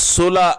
16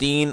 3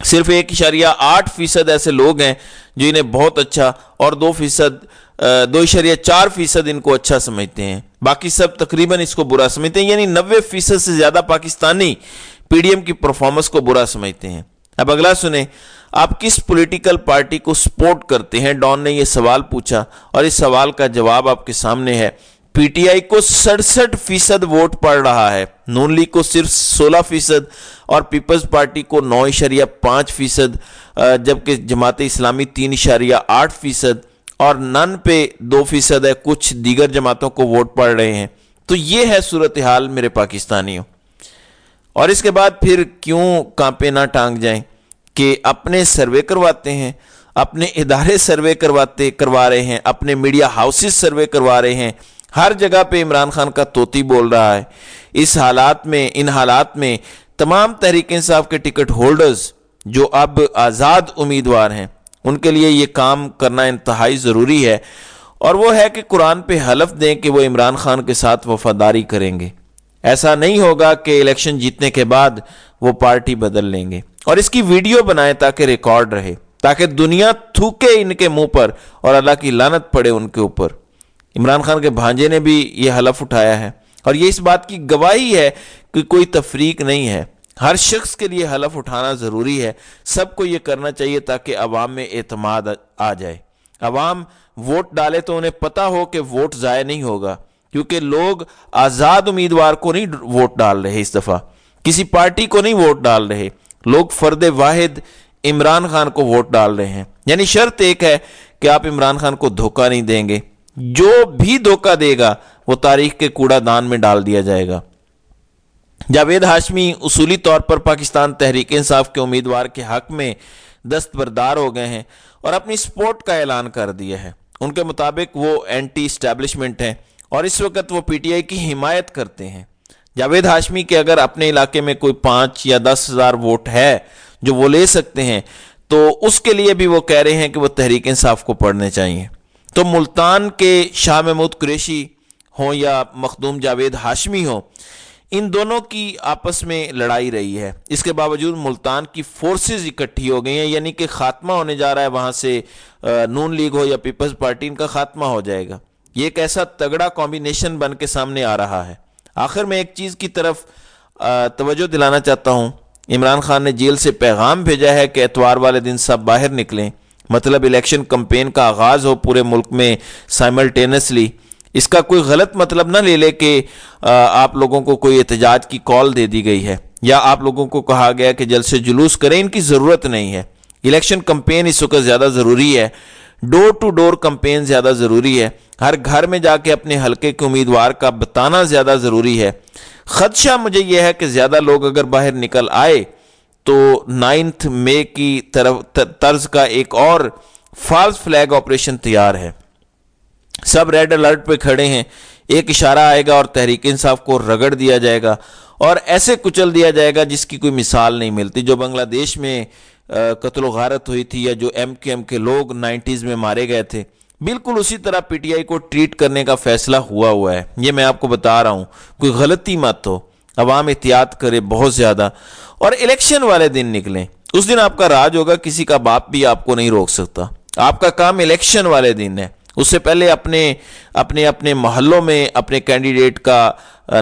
صرف 1.8% ایسے لوگ ہیں جو انہیں بہت اچھا اور 2.4% ان کو اچھا سمجھتے ہیں، باقی سب تقریباً اس کو برا سمجھتے ہیں، یعنی 90% سے زیادہ پاکستانی پی ڈی ایم کی پرفارمنس کو برا سمجھتے ہیں۔ اب اگلا سنیں، آپ کس پولیٹیکل پارٹی کو سپورٹ کرتے ہیں؟ ڈان نے یہ سوال پوچھا اور اس سوال کا جواب آپ کے سامنے ہے۔ پی ٹی آئی کو 67% ووٹ پڑ رہا ہے، نون لیگ کو صرف 16% اور پیپلز پارٹی کو 9.5%، جبکہ جماعت اسلامی 3.8% اور نن پہ 2% ہے، کچھ دیگر جماعتوں کو ووٹ پڑ رہے ہیں۔ تو یہ ہے صورتحال میرے پاکستانیوں۔ اور اس کے بعد پھر کیوں کانپے نہ ٹانگ جائیں کہ اپنے سروے کرواتے ہیں، اپنے ادارے سروے کروا رہے ہیں، اپنے میڈیا ہاؤسز سروے کروا رہے ہیں، ہر جگہ پہ عمران خان کا طوطی بول رہا ہے۔ ان حالات میں تمام تحریک انصاف کے ٹکٹ ہولڈرز جو اب آزاد امیدوار ہیں، ان کے لیے یہ کام کرنا انتہائی ضروری ہے، اور وہ ہے کہ قرآن پہ حلف دیں کہ وہ عمران خان کے ساتھ وفاداری کریں گے۔ ایسا نہیں ہوگا کہ الیکشن جیتنے کے بعد وہ پارٹی بدل لیں گے، اور اس کی ویڈیو بنائیں تاکہ ریکارڈ رہے، تاکہ دنیا تھوکے ان کے منہ پر اور اللہ کی لعنت پڑے ان کے اوپر۔ عمران خان کے بھانجے نے بھی یہ حلف اٹھایا ہے، اور یہ اس بات کی گواہی ہے کہ کوئی تفریق نہیں ہے، ہر شخص کے لیے حلف اٹھانا ضروری ہے، سب کو یہ کرنا چاہیے تاکہ عوام میں اعتماد آ جائے۔ عوام ووٹ ڈالے تو انہیں پتہ ہو کہ ووٹ ضائع نہیں ہوگا، کیونکہ لوگ آزاد امیدوار کو نہیں ووٹ ڈال رہے، اس دفعہ کسی پارٹی کو نہیں ووٹ ڈال رہے، لوگ فرد واحد عمران خان کو ووٹ ڈال رہے ہیں۔ یعنی شرط ایک ہے کہ آپ عمران خان کو دھوکہ نہیں دیں گے، جو بھی دھوکہ دے گا وہ تاریخ کے کوڑا دان میں ڈال دیا جائے گا۔ جاوید ہاشمی اصولی طور پر پاکستان تحریک انصاف کے امیدوار کے حق میں دستبردار ہو گئے ہیں اور اپنی سپورٹ کا اعلان کر دیا ہے۔ ان کے مطابق وہ اینٹی اسٹیبلشمنٹ ہیں اور اس وقت وہ پی ٹی آئی کی حمایت کرتے ہیں۔ جاوید ہاشمی کے اگر اپنے علاقے میں کوئی 5 یا 10 ہزار ووٹ ہے جو وہ لے سکتے ہیں، تو اس کے لیے بھی وہ کہہ رہے ہیں کہ وہ تحریک انصاف کو پڑھنے چاہیے۔ تو ملتان کے شاہ محمود قریشی ہوں یا مخدوم جاوید ہاشمی ہوں، ان دونوں کی آپس میں لڑائی رہی ہے، اس کے باوجود ملتان کی فورسز اکٹھی ہو گئی ہیں، یعنی کہ خاتمہ ہونے جا رہا ہے، وہاں سے نون لیگ ہو یا پیپلز پارٹی، ان کا خاتمہ ہو جائے گا۔ یہ ایک ایسا تگڑا کمبینیشن بن کے سامنے آ رہا ہے۔ آخر میں ایک چیز کی طرف توجہ دلانا چاہتا ہوں، عمران خان نے جیل سے پیغام بھیجا ہے کہ اتوار والے دن سب باہر نکلیں، مطلب الیکشن کمپین کا آغاز ہو پورے ملک میں سائملٹینسلی۔ اس کا کوئی غلط مطلب نہ لے لے کہ آپ لوگوں کو کوئی احتجاج کی کال دے دی گئی ہے یا آپ لوگوں کو کہا گیا کہ جلسے جلوس کریں، ان کی ضرورت نہیں ہے۔ الیکشن کمپین اس وقت زیادہ ضروری ہے، ڈور ٹو ڈور کمپین زیادہ ضروری ہے، ہر گھر میں جا کے اپنے حلقے کے امیدوار کا بتانا زیادہ ضروری ہے۔ خدشہ مجھے یہ ہے کہ زیادہ لوگ اگر باہر نکل آئے تو 9 مئی کی طرز کا ایک اور فالس فلیگ آپریشن تیار ہے۔ سب ریڈ الرٹ پہ کھڑے ہیں، ایک اشارہ آئے گا اور تحریک انصاف کو رگڑ دیا جائے گا اور ایسے کچل دیا جائے گا جس کی کوئی مثال نہیں ملتی۔ جو بنگلہ دیش میں قتل و غارت ہوئی تھی یا جو ایم کیو ایم کے لوگ 90s میں مارے گئے تھے، بالکل اسی طرح پی ٹی آئی کو ٹریٹ کرنے کا فیصلہ ہوا ہے۔ یہ میں آپ کو بتا رہا ہوں، کوئی غلطی مت ہو، عوام احتیاط کرے بہت زیادہ، اور الیکشن والے دن نکلیں۔ اس دن آپ کا راج ہوگا، کسی کا باپ بھی آپ کو نہیں روک سکتا۔ آپ کا کام الیکشن والے دن ہے، اس سے پہلے اپنے محلوں میں اپنے کینڈیڈیٹ کا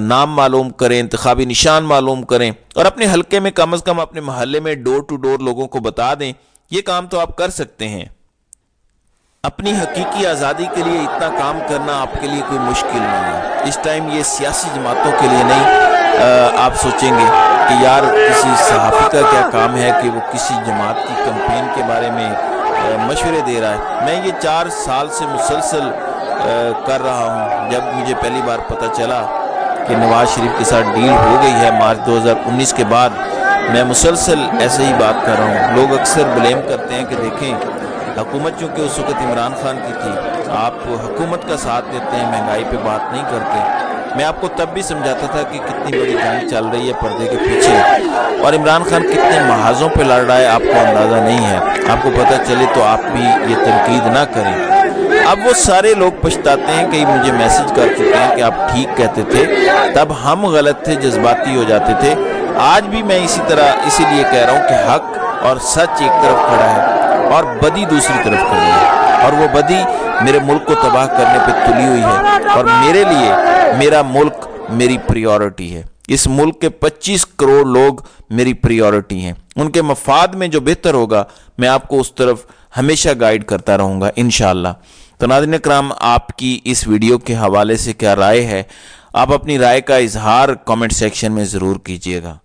نام معلوم کریں، انتخابی نشان معلوم کریں، اور اپنے حلقے میں کم از کم اپنے محلے میں ڈور ٹو ڈور لوگوں کو بتا دیں۔ یہ کام تو آپ کر سکتے ہیں۔ اپنی حقیقی آزادی کے لیے اتنا کام کرنا آپ کے لیے کوئی مشکل نہیں ہے۔ اس ٹائم یہ سیاسی جماعتوں کے لیے نہیں آپ سوچیں گے کہ یار کسی صحافی کا کیا کام ہے کہ وہ کسی جماعت کی کمپین کے بارے میں مشورے دے رہا ہے۔ میں یہ 4 سال سے مسلسل کر رہا ہوں۔ جب مجھے پہلی بار پتہ چلا کہ نواز شریف کے ساتھ ڈیل ہو گئی ہے مارچ 2019 کے بعد، میں مسلسل ایسے ہی بات کر رہا ہوں۔ لوگ اکثر بلیم کرتے ہیں کہ دیکھیں حکومت چونکہ اس وقت عمران خان کی تھی، آپ حکومت کا ساتھ دیتے ہیں، مہنگائی پہ بات نہیں کرتے۔ میں آپ کو تب بھی سمجھاتا تھا کہ کتنی بڑی جنگ چل رہی ہے پردے کے پیچھے، اور عمران خان کتنے محاذوں پہ لڑ رہا ہے آپ کو اندازہ نہیں ہے۔ آپ کو پتہ چلے تو آپ بھی یہ تنقید نہ کریں۔ اب وہ سارے لوگ پچھتاتے ہیں کہ مجھے میسج کر چکے ہیں کہ آپ ٹھیک کہتے تھے، تب ہم غلط تھے، جذباتی ہو جاتے تھے۔ آج بھی میں اسی لیے کہہ رہا ہوں کہ حق اور سچ ایک طرف کھڑا ہے اور بدی دوسری طرف کھڑی ہے، اور وہ بدی میرے ملک کو تباہ کرنے پہ تلی ہوئی ہے، اور میرے لیے میرا ملک میری پریورٹی ہے۔ اس ملک کے 25 کروڑ لوگ میری پریورٹی ہیں، ان کے مفاد میں جو بہتر ہوگا میں آپ کو اس طرف ہمیشہ گائیڈ کرتا رہوں گا انشاءاللہ۔ تو ناظرین اکرام، آپ کی اس ویڈیو کے حوالے سے کیا رائے ہے؟ آپ اپنی رائے کا اظہار کامنٹ سیکشن میں ضرور کیجیے گا۔